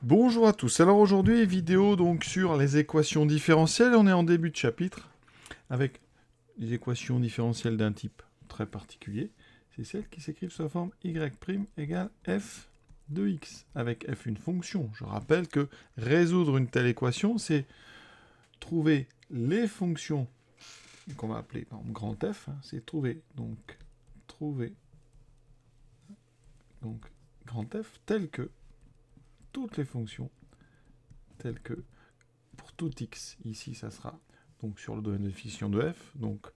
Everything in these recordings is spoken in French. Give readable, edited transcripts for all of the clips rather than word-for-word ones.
Bonjour à tous. Alors aujourd'hui, vidéo donc sur les équations différentielles. On est en début de chapitre avec les équations différentielles d'un type très particulier. C'est celles qui s'écrivent sous la forme y' égale f de x, avec f une fonction. Je rappelle que résoudre une telle équation, c'est trouver les fonctions qu'on va appeler par exemple grand F, c'est trouver grand F telles que toutes les fonctions telles que pour tout x, ici ça sera donc sur le domaine de définition de f, donc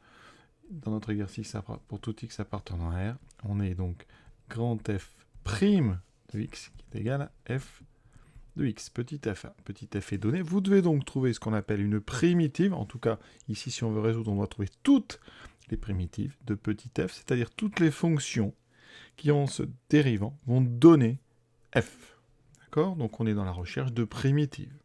dans notre exercice, ça pour tout x appartenant à R, on est donc grand F prime de x qui est égal à f de x, petit f. Petit f est donné. Vous devez donc trouver ce qu'on appelle une primitive. En tout cas, ici, si on veut résoudre, on doit trouver toutes les primitives de petit f, c'est-à-dire toutes les fonctions qui, en se dérivant, vont donner f. D'accord? Donc, on est dans la recherche de primitives.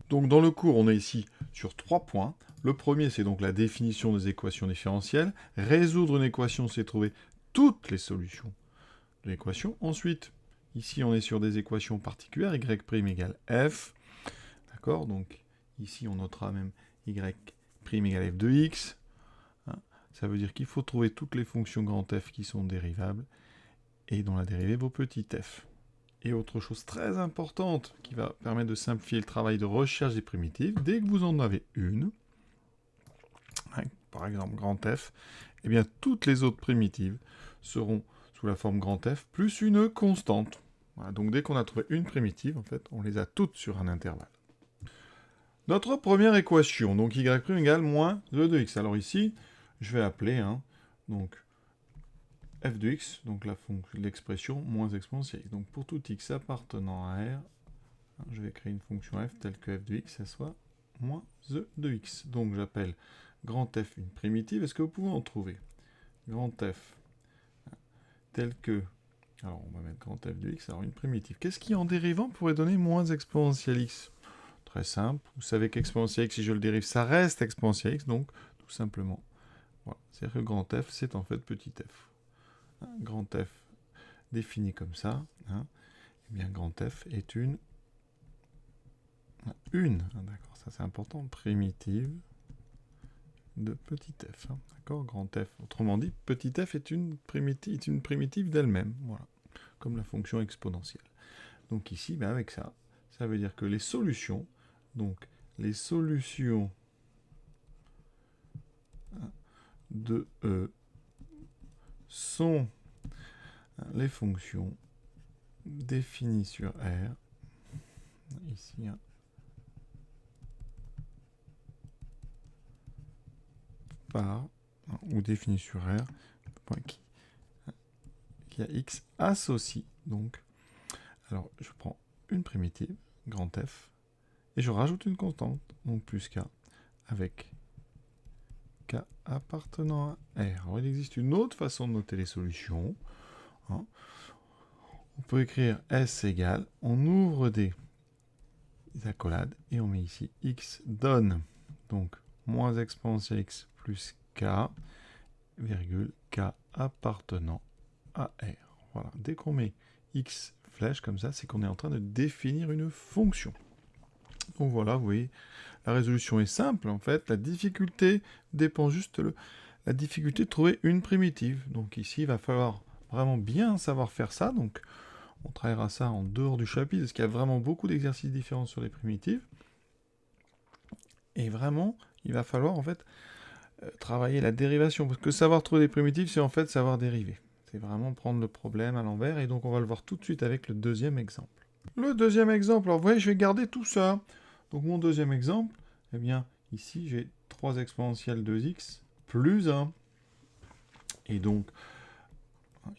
Donc dans le cours, on est ici sur 3 points. Le premier, c'est donc la définition des équations différentielles. Résoudre une équation, c'est trouver toutes les solutions de l'équation. Ensuite, ici, on est sur des équations particulières. Y' égale f. D'accord? Donc ici, on notera même y' égale f de x. Ça veut dire qu'il faut trouver toutes les fonctions grand F qui sont dérivables et dont la dérivée vaut petit f. Et autre chose très importante qui va permettre de simplifier le travail de recherche des primitives, dès que vous en avez une, par exemple grand F, eh bien toutes les autres primitives seront sous la forme grand F plus une constante. Voilà, donc dès qu'on a trouvé une primitive, en fait, on les a toutes sur un intervalle. Notre première équation, donc y' égale moins e de x. Alors ici, je vais appeler donc f de x, donc l'expression moins exponentielle x. Donc pour tout x appartenant à R, je vais créer une fonction f telle que f de x, ça soit moins e de x. Donc j'appelle grand F une primitive. Est-ce que vous pouvez en trouver grand F tel que... Alors on va mettre grand F de x, alors une primitive. Qu'est-ce qui en dérivant pourrait donner moins exponentielle x? Très simple. Vous savez qu'exponentielle x, si je le dérive, ça reste exponentielle x, donc tout simplement. Voilà. C'est-à-dire que grand F, c'est en fait petit f. Grand F défini comme ça, eh bien grand F est une, d'accord, ça c'est important, primitive de petit f, d'accord, grand F. Autrement dit, petit f est une primitive d'elle-même, voilà, comme la fonction exponentielle. Donc ici, ben avec ça, ça veut dire que les solutions, donc les solutions de E sont les fonctions définies sur R, ici, par, ou définies sur R, qui a x associe, donc, alors je prends une primitive, grand F, et je rajoute une constante, donc plus k, avec k appartenant à R. Alors il existe une autre façon de noter les solutions. On peut écrire S égale, on ouvre des accolades, et on met ici x donne, donc moins exponentielle x plus k, virgule k appartenant à R. Voilà, dès qu'on met x flèche comme ça, c'est qu'on est en train de définir une fonction. Donc voilà, vous voyez, la résolution est simple en fait. La difficulté dépend juste de la difficulté de trouver une primitive. Donc ici, il va falloir vraiment bien savoir faire ça. Donc on travaillera ça en dehors du chapitre, parce qu'il y a vraiment beaucoup d'exercices différents sur les primitives. Et vraiment, il va falloir en fait travailler la dérivation. Parce que savoir trouver des primitives, c'est en fait savoir dériver. C'est vraiment prendre le problème à l'envers. Et donc on va le voir tout de suite avec le deuxième exemple. Le deuxième exemple, alors vous voyez, je vais garder tout ça. Donc mon deuxième exemple, eh bien, ici, j'ai 3 exponentielles 2x plus 1. Et donc,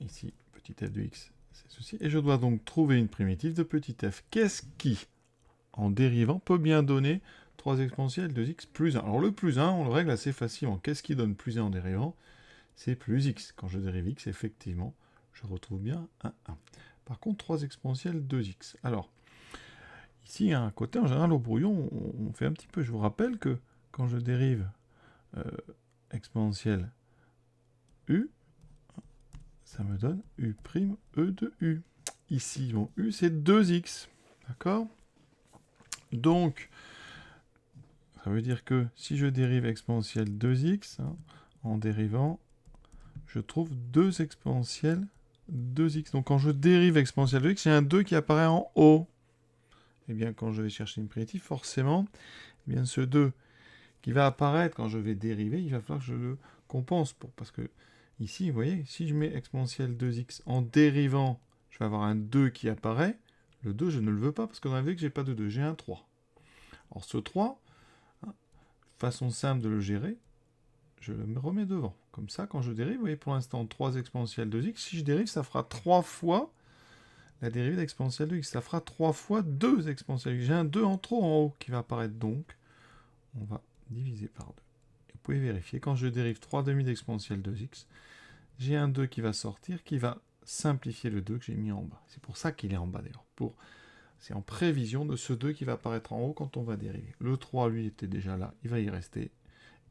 ici, petit f de x, c'est ceci. Et je dois donc trouver une primitive de petit f. Qu'est-ce qui, en dérivant, peut bien donner 3 exponentielles 2x plus 1? Alors le plus 1, on le règle assez facilement. Qu'est-ce qui donne plus 1 en dérivant? C'est plus x. Quand je dérive x, effectivement, je retrouve bien un 1. Par contre, 3 exponentielles 2x. Alors, ici, à côté, en général, au brouillon, on fait un petit peu. Je vous rappelle que quand je dérive exponentielle u, ça me donne u' e de u. Ici, bon, u, c'est 2x. D'accord? Donc, ça veut dire que si je dérive exponentielle 2x, en dérivant, je trouve 2 exponentielles 2x. Donc quand je dérive exponentielle de x, j'ai un 2 qui apparaît en haut. Et bien quand je vais chercher une primitive, forcément, eh bien ce 2 qui va apparaître quand je vais dériver, il va falloir que je le compense. Parce que ici, vous voyez, si je mets exponentielle 2x en dérivant, je vais avoir un 2 qui apparaît. Le 2, je ne le veux pas parce qu'on a vu que j'ai pas de 2, j'ai un 3. Alors ce 3, façon simple de le gérer, je le remets devant. Comme ça, quand je dérive, vous voyez pour l'instant 3 exponentielle 2x, si je dérive, ça fera 3 fois la dérivée d'exponentielle de x. Ça fera 3 fois 2 exponentielle de x. J'ai un 2 en trop en haut qui va apparaître donc. On va diviser par 2. Et vous pouvez vérifier, quand je dérive 3 demi d'exponentielle de x, j'ai un 2 qui va sortir, qui va simplifier le 2 que j'ai mis en bas. C'est pour ça qu'il est en bas d'ailleurs. C'est en prévision de ce 2 qui va apparaître en haut quand on va dériver. Le 3, lui, était déjà là, il va y rester.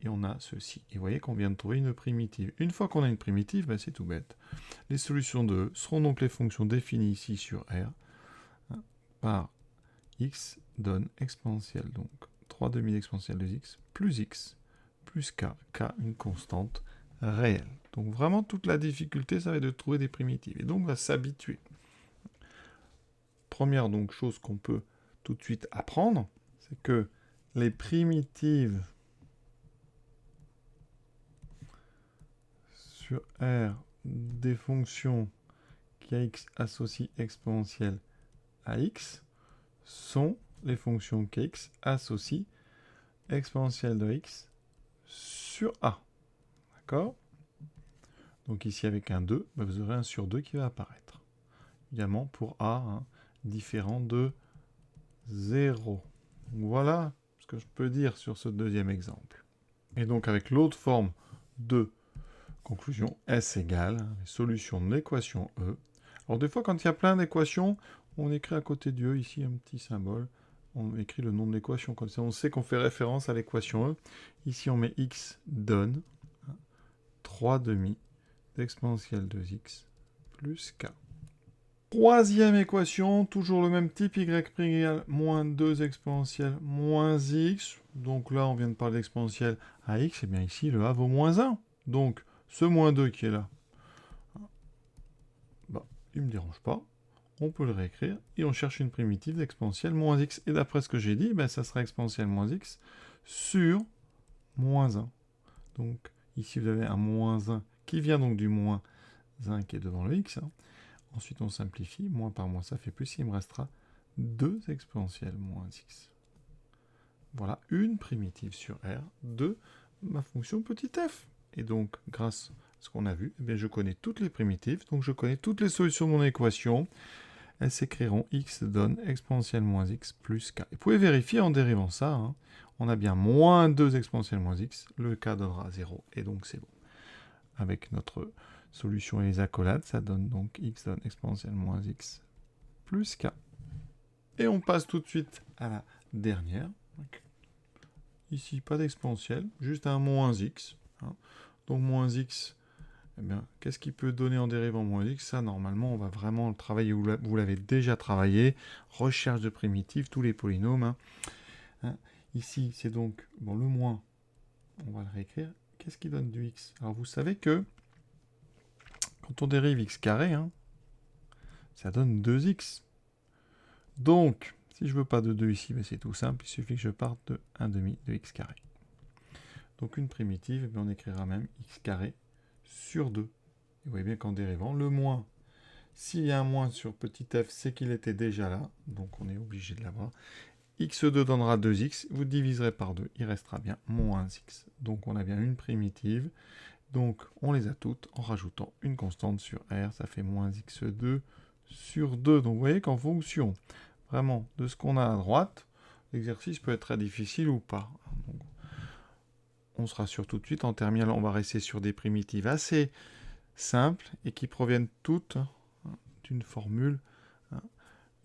Et on a ceci. Et vous voyez qu'on vient de trouver une primitive. Une fois qu'on a une primitive, ben c'est tout bête. Les solutions de E seront donc les fonctions définies ici sur R par x donne exponentielle, donc 3 demi d'exponentielle de x plus k, une constante réelle. Donc vraiment toute la difficulté, ça va être de trouver des primitives. Et donc on va s'habituer. Première donc chose qu'on peut tout de suite apprendre, c'est que les primitives sur R des fonctions qui à x associent exponentielle à x sont les fonctions kx associent exponentielle de x sur a. D'accord? Donc ici avec un 2, ben vous aurez un sur 2 qui va apparaître. Évidemment pour a différent de 0. Voilà ce que je peux dire sur ce deuxième exemple. Et donc avec l'autre forme de conclusion, S égale les solutions de l'équation E. Alors des fois, quand il y a plein d'équations, on écrit à côté du E, ici, un petit symbole. On écrit le nom de l'équation, comme ça on sait qu'on fait référence à l'équation E. Ici, on met x donne 3 demi d'exponentielle de x plus k. Troisième équation, toujours le même type, y' égale moins 2 exponentielle moins x. Donc là, on vient de parler d'exponentielle à x, et bien ici, le a vaut moins 1. Donc, ce moins 2 qui est là, bah, il ne me dérange pas. On peut le réécrire et on cherche une primitive d'exponentielle moins x. Et d'après ce que j'ai dit, ben, ça sera exponentielle moins x sur moins 1. Donc ici, vous avez un moins 1 qui vient donc du moins 1 qui est devant le x. Ensuite, on simplifie. Moins par moins, ça fait plus. Il me restera 2 exponentielle moins x. Voilà une primitive sur R de ma fonction petit f. Et donc, grâce à ce qu'on a vu, eh bien, je connais toutes les primitives. Donc, je connais toutes les solutions de mon équation. Elles s'écriront x donne exponentielle moins x plus k. Vous pouvez vérifier en dérivant ça. On a bien moins 2 exponentielle moins x. Le k donnera 0. Et donc, c'est bon. Avec notre solution et les accolades, ça donne donc x donne exponentielle moins x plus k. Et on passe tout de suite à la dernière. Ici, pas d'exponentielle, juste un moins x. Donc, moins x, eh bien, qu'est-ce qui peut donner en dérivant moins x? Ça, normalement, on va vraiment le travailler. Vous l'avez déjà travaillé. Recherche de primitives, tous les polynômes. Ici, c'est donc bon, le moins. On va le réécrire. Qu'est-ce qui donne du x? Alors, vous savez que quand on dérive x carré, ça donne 2x. Donc, si je veux pas de 2 ici, ben c'est tout simple. Il suffit que je parte de 1 demi de x carré. Donc, une primitive, ben on écrira même x carré sur 2. Et vous voyez bien qu'en dérivant, le moins, s'il y a un moins sur petit f, c'est qu'il était déjà là. Donc, on est obligé de l'avoir. x2 donnera 2x. Vous diviserez par 2. Il restera bien moins x. Donc, on a bien une primitive. Donc, on les a toutes en rajoutant une constante sur R. Ça fait moins x2 sur 2. Donc, vous voyez qu'en fonction vraiment de ce qu'on a à droite, l'exercice peut être très difficile ou pas. Donc, on se rassure tout de suite. En terminale, on va rester sur des primitives assez simples et qui proviennent toutes d'une formule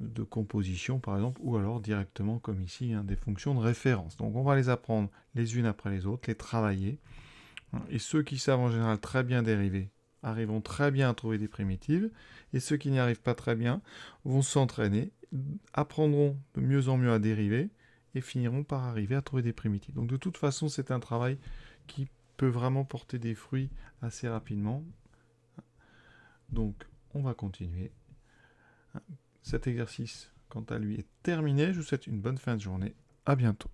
de composition, par exemple, ou alors directement, comme ici, des fonctions de référence. Donc, on va les apprendre les unes après les autres, les travailler. Et ceux qui savent en général très bien dériver arriveront très bien à trouver des primitives. Et ceux qui n'y arrivent pas très bien vont s'entraîner, apprendront de mieux en mieux à dériver. et finiront par arriver à trouver des primitives. Donc de toute façon, c'est un travail qui peut vraiment porter des fruits assez rapidement. Donc on va continuer. Cet exercice, quant à lui, est terminé. Je vous souhaite une bonne fin de journée. À bientôt.